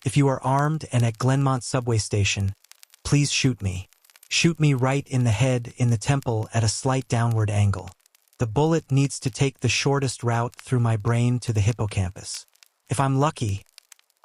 If you are armed and at Glenmont subway station, please shoot me. Shoot me right in the head, in the temple, at a slight downward angle. The bullet needs to take the shortest route through my brain to the hippocampus. If I'm lucky,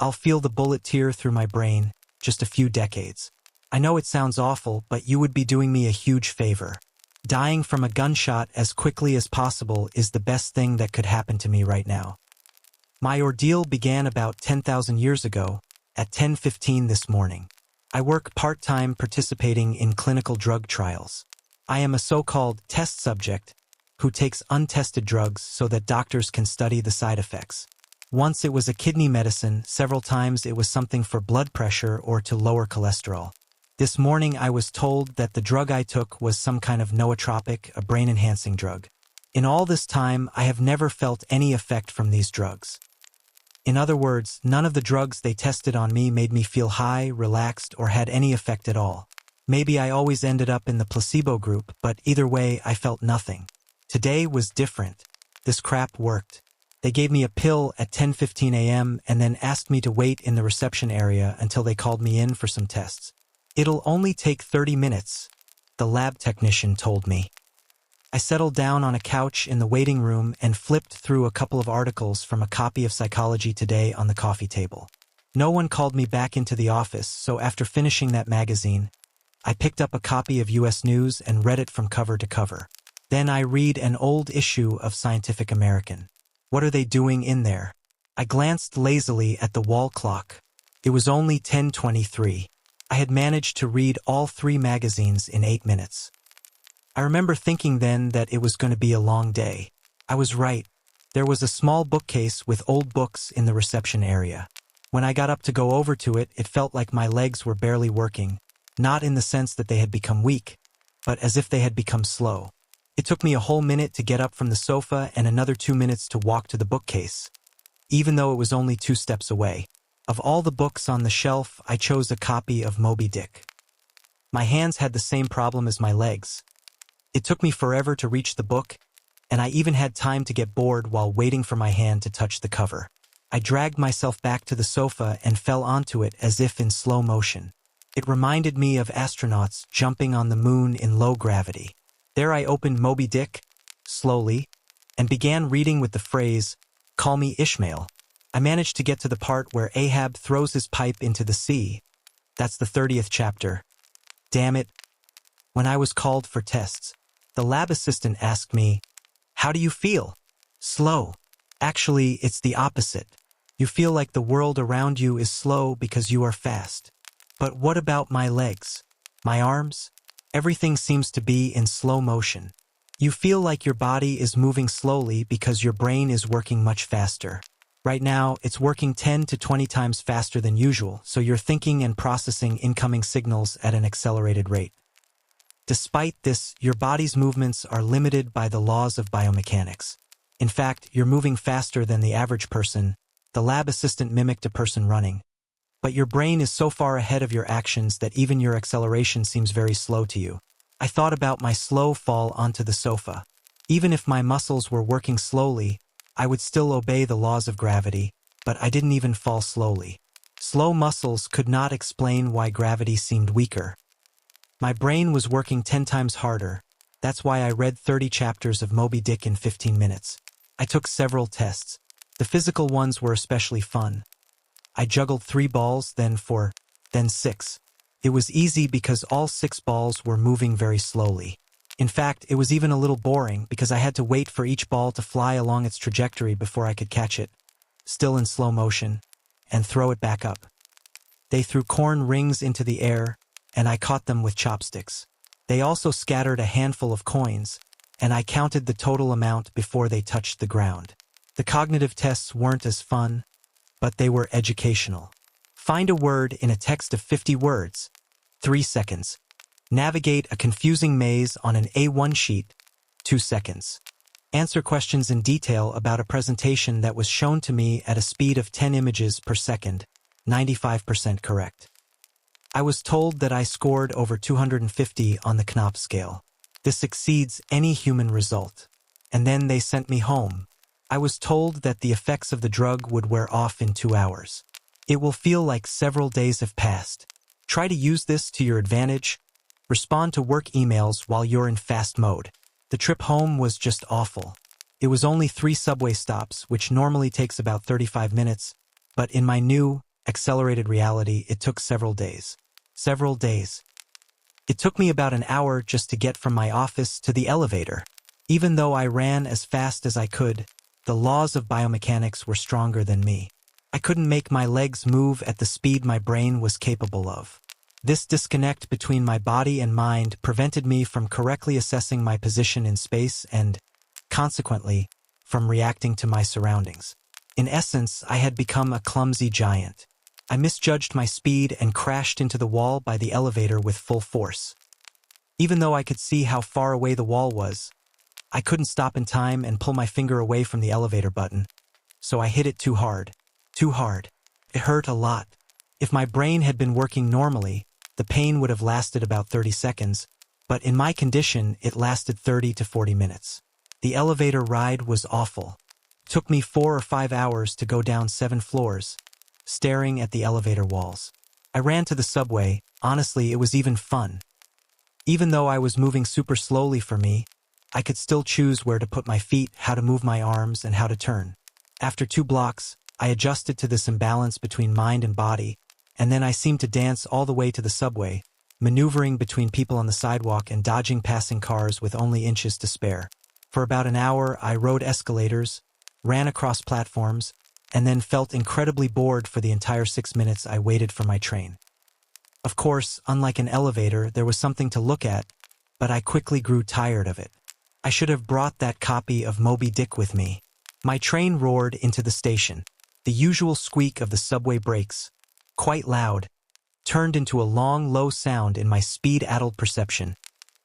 I'll feel the bullet tear through my brain just a few decades. I know it sounds awful, but you would be doing me a huge favor. Dying from a gunshot as quickly as possible is the best thing that could happen to me right now. My ordeal began about 10,000 years ago, at 10:15 this morning. I work part-time participating in clinical drug trials. I am a so-called test subject who takes untested drugs so that doctors can study the side effects. Once it was a kidney medicine, several times it was something for blood pressure or to lower cholesterol. This morning I was told that the drug I took was some kind of nootropic, a brain-enhancing drug. In all this time, I have never felt any effect from these drugs. In other words, none of the drugs they tested on me made me feel high, relaxed, or had any effect at all. Maybe I always ended up in the placebo group, but either way, I felt nothing. Today was different. This crap worked. They gave me a pill at 10:15 a.m. and then asked me to wait in the reception area until they called me in for some tests. It'll only take 30 minutes, the lab technician told me. I settled down on a couch in the waiting room and flipped through a couple of articles from a copy of Psychology Today on the coffee table. No one called me back into the office, so after finishing that magazine, I picked up a copy of U.S. News and read it from cover to cover. Then I read an old issue of Scientific American. What are they doing in there? I glanced lazily at the wall clock. It was only 10:23. I had managed to read all 3 magazines in 8 minutes. I remember thinking then that it was going to be a long day. I was right. There was a small bookcase with old books in the reception area. When I got up to go over to it, it felt like my legs were barely working, not in the sense that they had become weak, but as if they had become slow. It took me a whole minute to get up from the sofa and another 2 minutes to walk to the bookcase, even though it was only 2 steps away. Of all the books on the shelf, I chose a copy of Moby Dick. My hands had the same problem as my legs. It took me forever to reach the book, and I even had time to get bored while waiting for my hand to touch the cover. I dragged myself back to the sofa and fell onto it as if in slow motion. It reminded me of astronauts jumping on the moon in low gravity. There I opened Moby Dick, slowly, and began reading with the phrase, "Call me Ishmael." I managed to get to the part where Ahab throws his pipe into the sea. That's the 30th chapter. Damn it. When I was called for tests, the lab assistant asked me, "How do you feel?" Slow. Actually, it's the opposite. You feel like the world around you is slow because you are fast. But what about my legs? My arms? Everything seems to be in slow motion. You feel like your body is moving slowly because your brain is working much faster. Right now, it's working 10 to 20 times faster than usual, so you're thinking and processing incoming signals at an accelerated rate. Despite this, your body's movements are limited by the laws of biomechanics. In fact, you're moving faster than the average person. The lab assistant mimicked a person running. But your brain is so far ahead of your actions that even your acceleration seems very slow to you. I thought about my slow fall onto the sofa. Even if my muscles were working slowly, I would still obey the laws of gravity, but I didn't even fall slowly. Slow muscles could not explain why gravity seemed weaker. My brain was working 10 times harder. That's why I read 30 chapters of Moby Dick in 15 minutes. I took several tests. The physical ones were especially fun. I juggled 3 balls, then 4, then 6. It was easy because all 6 balls were moving very slowly. In fact, it was even a little boring because I had to wait for each ball to fly along its trajectory before I could catch it, still in slow motion, and throw it back up. They threw corn rings into the air, and I caught them with chopsticks. They also scattered a handful of coins, and I counted the total amount before they touched the ground. The cognitive tests weren't as fun, but they were educational. Find a word in a text of 50 words. 3 seconds. Navigate a confusing maze on an A1 sheet. 2 seconds. Answer questions in detail about a presentation that was shown to me at a speed of 10 images per second. 95% correct. I was told that I scored over 250 on the Knopf scale. This exceeds any human result. And then they sent me home. I was told that the effects of the drug would wear off in 2 hours. It will feel like several days have passed. Try to use this to your advantage. Respond to work emails while you're in fast mode. The trip home was just awful. It was only 3 subway stops, which normally takes about 35 minutes, but in my new, accelerated reality, it took several days. Several days. It took me about an hour just to get from my office to the elevator. Even though I ran as fast as I could, the laws of biomechanics were stronger than me. I couldn't make my legs move at the speed my brain was capable of. This disconnect between my body and mind prevented me from correctly assessing my position in space and, consequently, from reacting to my surroundings. In essence, I had become a clumsy giant. I misjudged my speed and crashed into the wall by the elevator with full force. Even though I could see how far away the wall was, I couldn't stop in time and pull my finger away from the elevator button, so I hit it too hard. Too hard. It hurt a lot. If my brain had been working normally, the pain would have lasted about 30 seconds, but in my condition, it lasted 30 to 40 minutes. The elevator ride was awful. It took me 4 or 5 hours to go down 7 floors, staring at the elevator walls. I ran to the subway. Honestly, it was even fun. Even though I was moving super slowly for me, I could still choose where to put my feet, how to move my arms, and how to turn. After 2 blocks, I adjusted to this imbalance between mind and body, and then I seemed to dance all the way to the subway, maneuvering between people on the sidewalk and dodging passing cars with only inches to spare. For about an hour, I rode escalators, ran across platforms, and then felt incredibly bored for the entire 6 minutes I waited for my train. Of course, unlike an elevator, there was something to look at, but I quickly grew tired of it. I should have brought that copy of Moby Dick with me. My train roared into the station. The usual squeak of the subway brakes, quite loud, turned into a long, low sound in my speed-addled perception,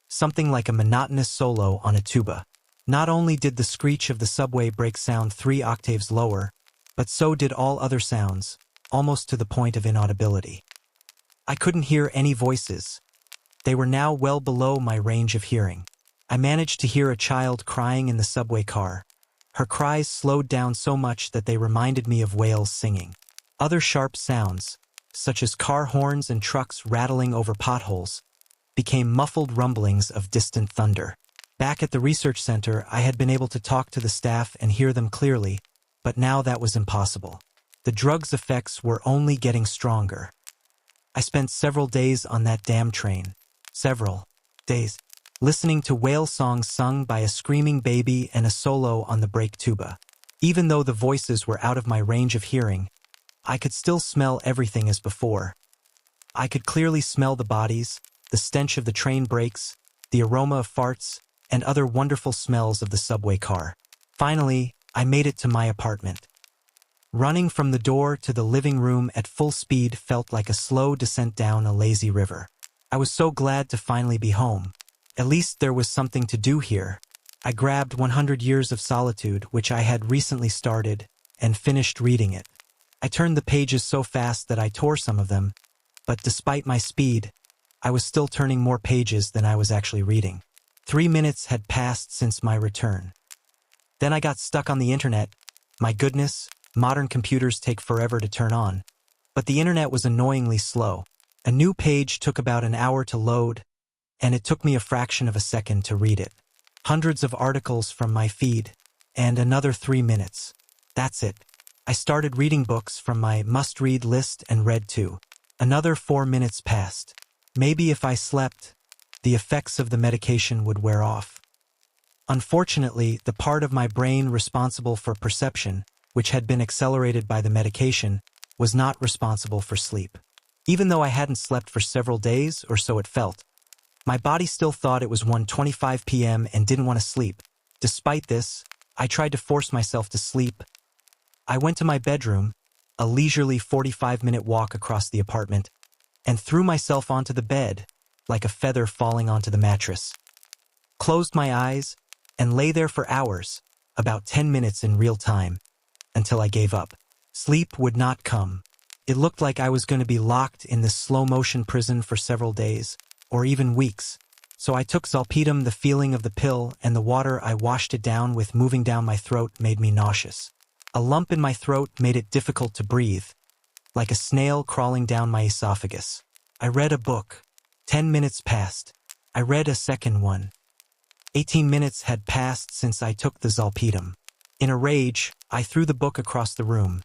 something like a monotonous solo on a tuba. Not only did the screech of the subway brake sound 3 octaves lower, but so did all other sounds, almost to the point of inaudibility. I couldn't hear any voices. They were now well below my range of hearing. I managed to hear a child crying in the subway car. Her cries slowed down so much that they reminded me of whales singing. Other sharp sounds, such as car horns and trucks rattling over potholes, became muffled rumblings of distant thunder. Back at the research center, I had been able to talk to the staff and hear them clearly, but now that was impossible. The drug's effects were only getting stronger. I spent several days on that damn train. Several days. Listening to whale songs sung by a screaming baby and a solo on the brake tuba. Even though the voices were out of my range of hearing, I could still smell everything as before. I could clearly smell the bodies, the stench of the train brakes, the aroma of farts, and other wonderful smells of the subway car. Finally, I made it to my apartment. Running from the door to the living room at full speed felt like a slow descent down a lazy river. I was so glad to finally be home. At least there was something to do here. I grabbed 100 Years of Solitude, which I had recently started, and finished reading it. I turned the pages so fast that I tore some of them, but despite my speed, I was still turning more pages than I was actually reading. 3 minutes had passed since my return. Then I got stuck on the internet. My goodness, modern computers take forever to turn on. But the internet was annoyingly slow. A new page took about an hour to load, and it took me a fraction of a second to read it. Hundreds of articles from my feed, and another 3 minutes. That's it. I started reading books from my must-read list and read 2. Another 4 minutes passed. Maybe if I slept, the effects of the medication would wear off. Unfortunately, the part of my brain responsible for perception, which had been accelerated by the medication, was not responsible for sleep. Even though I hadn't slept for several days, or so it felt, my body still thought it was 1:25 p.m. and didn't want to sleep. Despite this, I tried to force myself to sleep. I went to my bedroom, a leisurely 45-minute walk across the apartment, and threw myself onto the bed, like a feather falling onto the mattress. Closed my eyes, and lay there for hours, about 10 minutes in real time, until I gave up. Sleep would not come. It looked like I was going to be locked in this slow-motion prison for several days, or even weeks. So I took Zolpidem. The feeling of the pill and the water I washed it down with moving down my throat made me nauseous. A lump in my throat made it difficult to breathe. like a snail crawling down my esophagus. I read a book. 10 minutes passed. I read a second one. 18 minutes had passed since I took the zolpidem. In a rage, I threw the book across the room.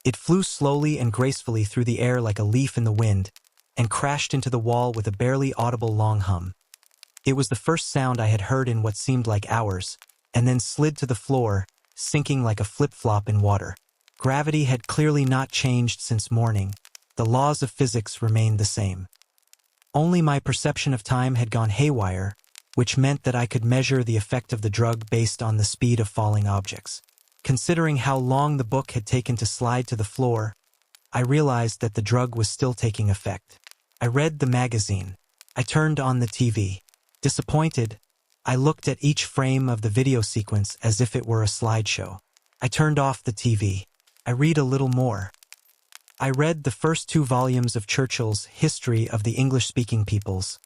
It flew slowly and gracefully through the air like a leaf in the wind, and crashed into the wall with a barely audible long hum. It was the first sound I had heard in what seemed like hours, and then slid to the floor, sinking like a flip-flop in water. Gravity had clearly not changed since morning. The laws of physics remained the same. Only my perception of time had gone haywire, which meant that I could measure the effect of the drug based on the speed of falling objects. Considering how long the book had taken to slide to the floor, I realized that the drug was still taking effect. I read the magazine. I turned on the TV. Disappointed, I looked at each frame of the video sequence as if it were a slideshow. I turned off the TV. I read a little more. I read the first 2 volumes of Churchill's History of the English-Speaking Peoples.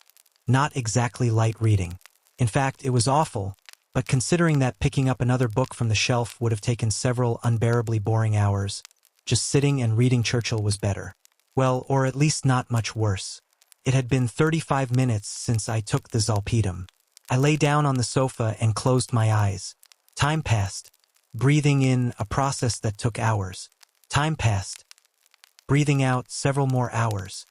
Not exactly light reading. In fact, it was awful, but considering that picking up another book from the shelf would have taken several unbearably boring hours, just sitting and reading Churchill was better. Well, or at least not much worse. It had been 35 minutes since I took the zolpidem. I lay down on the sofa and closed my eyes. Time passed. Breathing in, a process that took hours. Time passed. Breathing out, several more hours.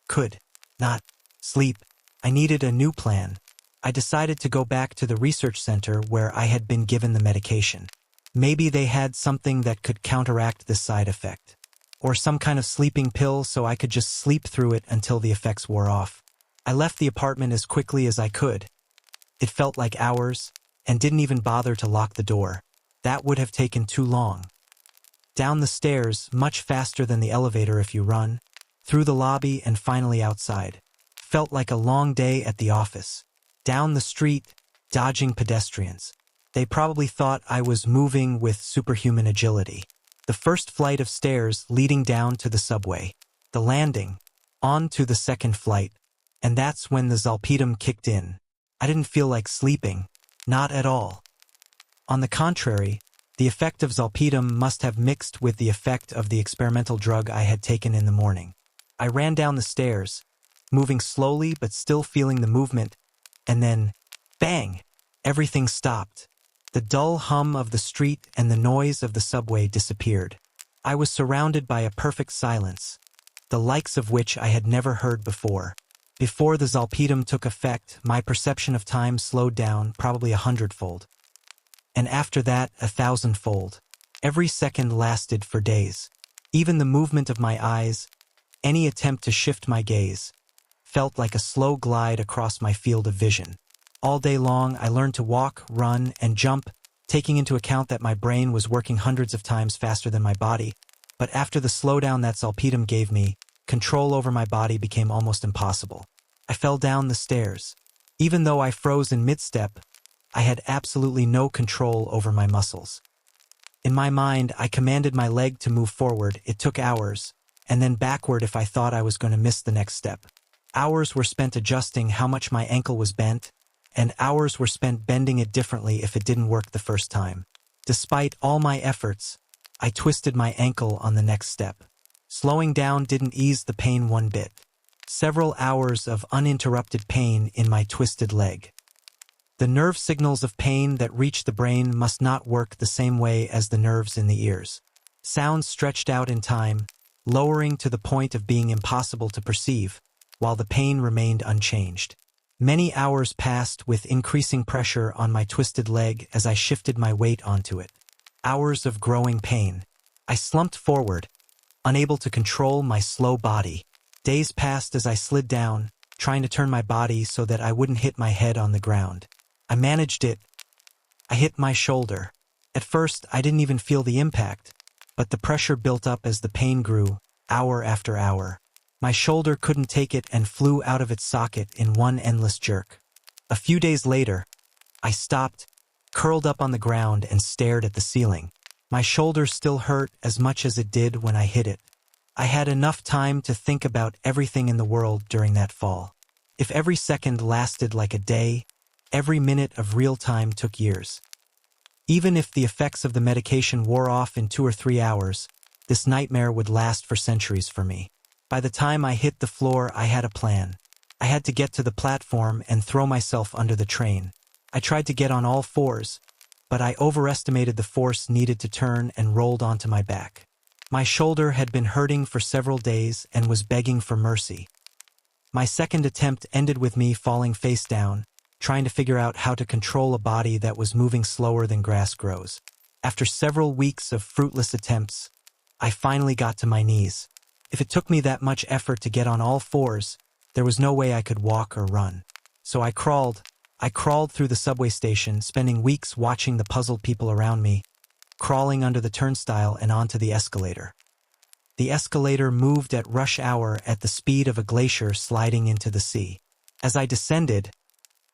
Could not sleep. I needed a new plan. I decided to go back to the research center where I had been given the medication. Maybe they had something that could counteract this side effect. Or some kind of sleeping pill so I could just sleep through it until the effects wore off. I left the apartment as quickly as I could. It felt like hours, and didn't even bother to lock the door. That would have taken too long. Down the stairs, much faster than the elevator if you run, through the lobby and finally outside. Felt like a long day at the office. Down the street, dodging pedestrians. They probably thought I was moving with superhuman agility. The first flight of stairs leading down to the subway. The landing, on to the second flight. And that's when the zolpidem kicked in. I didn't feel like sleeping. Not at all. On the contrary, the effect of zolpidem must have mixed with the effect of the experimental drug I had taken in the morning. I ran down the stairs, moving slowly but still feeling the movement, and then, bang! Everything stopped. The dull hum of the street and the noise of the subway disappeared. I was surrounded by a perfect silence, the likes of which I had never heard before. Before the zolpidem took effect, my perception of time slowed down probably 100-fold. And after that, 1,000-fold. Every second lasted for days. Even the movement of my eyes, any attempt to shift my gaze, felt like a slow glide across my field of vision. All day long, I learned to walk, run, and jump, taking into account that my brain was working hundreds of times faster than my body. But after the slowdown that zolpidem gave me, control over my body became almost impossible. I fell down the stairs. Even though I froze in mid-step, I had absolutely no control over my muscles. In my mind, I commanded my leg to move forward. It took hours, and then backward if I thought I was going to miss the next step. Hours were spent adjusting how much my ankle was bent, and hours were spent bending it differently if it didn't work the first time. Despite all my efforts, I twisted my ankle on the next step. Slowing down didn't ease the pain one bit. Several hours of uninterrupted pain in my twisted leg. The nerve signals of pain that reach the brain must not work the same way as the nerves in the ears. Sounds stretched out in time, lowering to the point of being impossible to perceive, while the pain remained unchanged. Many hours passed with increasing pressure on my twisted leg as I shifted my weight onto it. Hours of growing pain. I slumped forward, unable to control my slow body. Days passed as I slid down, trying to turn my body so that I wouldn't hit my head on the ground. I managed it. I hit my shoulder. At first, I didn't even feel the impact, but the pressure built up as the pain grew, hour after hour. My shoulder couldn't take it and flew out of its socket in one endless jerk. A few days later, I stopped, curled up on the ground and stared at the ceiling. My shoulder still hurt as much as it did when I hit it. I had enough time to think about everything in the world during that fall. If every second lasted like a day, every minute of real time took years. Even if the effects of the medication wore off in 2 or 3 hours, This nightmare would last for centuries for me. By the time I hit the floor, I had a plan. I had to get to the platform and throw myself under the train. I tried to get on all fours, but I overestimated the force needed to turn and rolled onto my back. My shoulder had been hurting for several days and was begging for mercy. My second attempt ended with me falling face down, trying to figure out how to control a body that was moving slower than grass grows. After several weeks of fruitless attempts, I finally got to my knees. If it took me that much effort to get on all fours, there was no way I could walk or run. So I crawled through the subway station, spending weeks watching the puzzled people around me, crawling under the turnstile and onto the escalator. The escalator moved at rush hour at the speed of a glacier sliding into the sea. As I descended,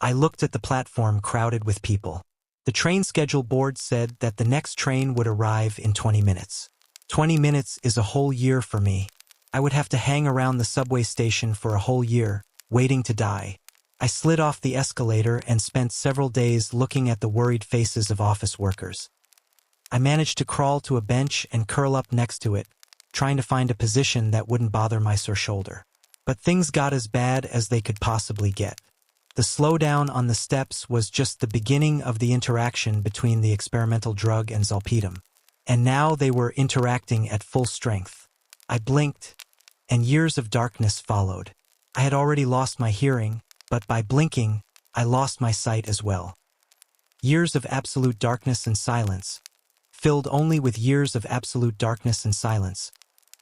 I looked at the platform crowded with people. The train schedule board said that the next train would arrive in 20 minutes. 20 minutes is a whole year for me. I would have to hang around the subway station for a whole year, waiting to die. I slid off the escalator and spent several days looking at the worried faces of office workers. I managed to crawl to a bench and curl up next to it, trying to find a position that wouldn't bother my sore shoulder. But things got as bad as they could possibly get. The slowdown on the steps was just the beginning of the interaction between the experimental drug and zolpidem. And now they were interacting at full strength. I blinked, and years of darkness followed. I had already lost my hearing, but by blinking, I lost my sight as well. Years of absolute darkness and silence, filled only with years of absolute darkness and silence,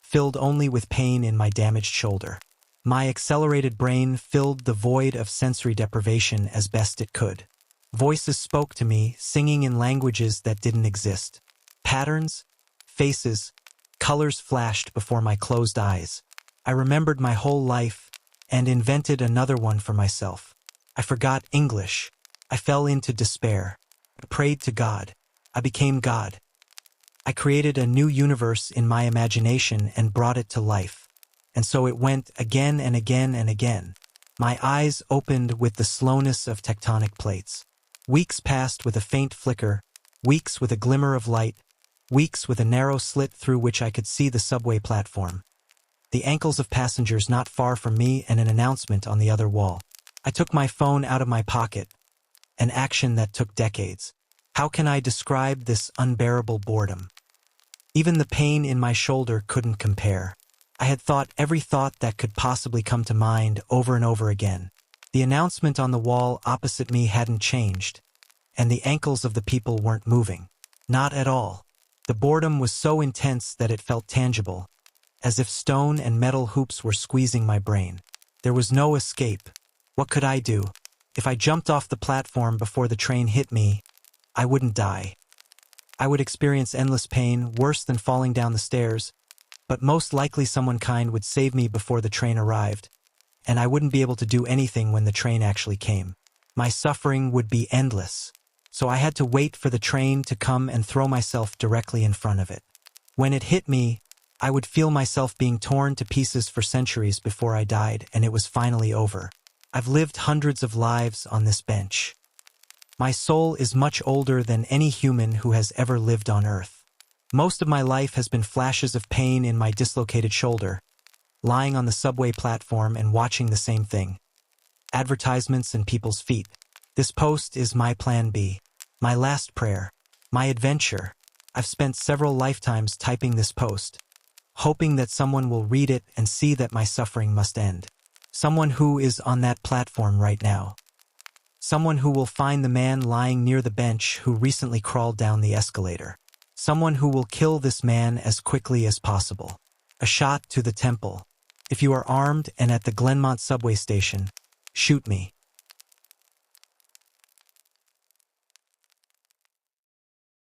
filled only with pain in my damaged shoulder. My accelerated brain filled the void of sensory deprivation as best it could. Voices spoke to me, singing in languages that didn't exist. Patterns, faces, colors flashed before my closed eyes. I remembered my whole life and invented another one for myself. I forgot English. I fell into despair. I prayed to God. I became God. I created a new universe in my imagination and brought it to life. And so it went again and again and again. My eyes opened with the slowness of tectonic plates. Weeks passed with a faint flicker, weeks with a glimmer of light, weeks with a narrow slit through which I could see the subway platform, the ankles of passengers not far from me, and an announcement on the other wall. I took my phone out of my pocket, an action that took decades. How can I describe this unbearable boredom? Even the pain in my shoulder couldn't compare. I had thought every thought that could possibly come to mind over and over again. The announcement on the wall opposite me hadn't changed, and the ankles of the people weren't moving. Not at all. The boredom was so intense that it felt tangible, as if stone and metal hoops were squeezing my brain. There was no escape. What could I do? If I jumped off the platform before the train hit me, I wouldn't die. I would experience endless pain, worse than falling down the stairs, but most likely someone kind would save me before the train arrived, and I wouldn't be able to do anything when the train actually came. My suffering would be endless, so I had to wait for the train to come and throw myself directly in front of it. When it hit me, I would feel myself being torn to pieces for centuries before I died, and it was finally over. I've lived hundreds of lives on this bench. My soul is much older than any human who has ever lived on Earth. Most of my life has been flashes of pain in my dislocated shoulder, lying on the subway platform and watching the same thing. Advertisements and people's feet. This post is my plan B, my last prayer, my adventure. I've spent several lifetimes typing this post, hoping that someone will read it and see that my suffering must end. Someone who is on that platform right now. Someone who will find the man lying near the bench who recently crawled down the escalator. Someone who will kill this man as quickly as possible. A shot to the temple. If you are armed and at the Glenmont subway station, shoot me.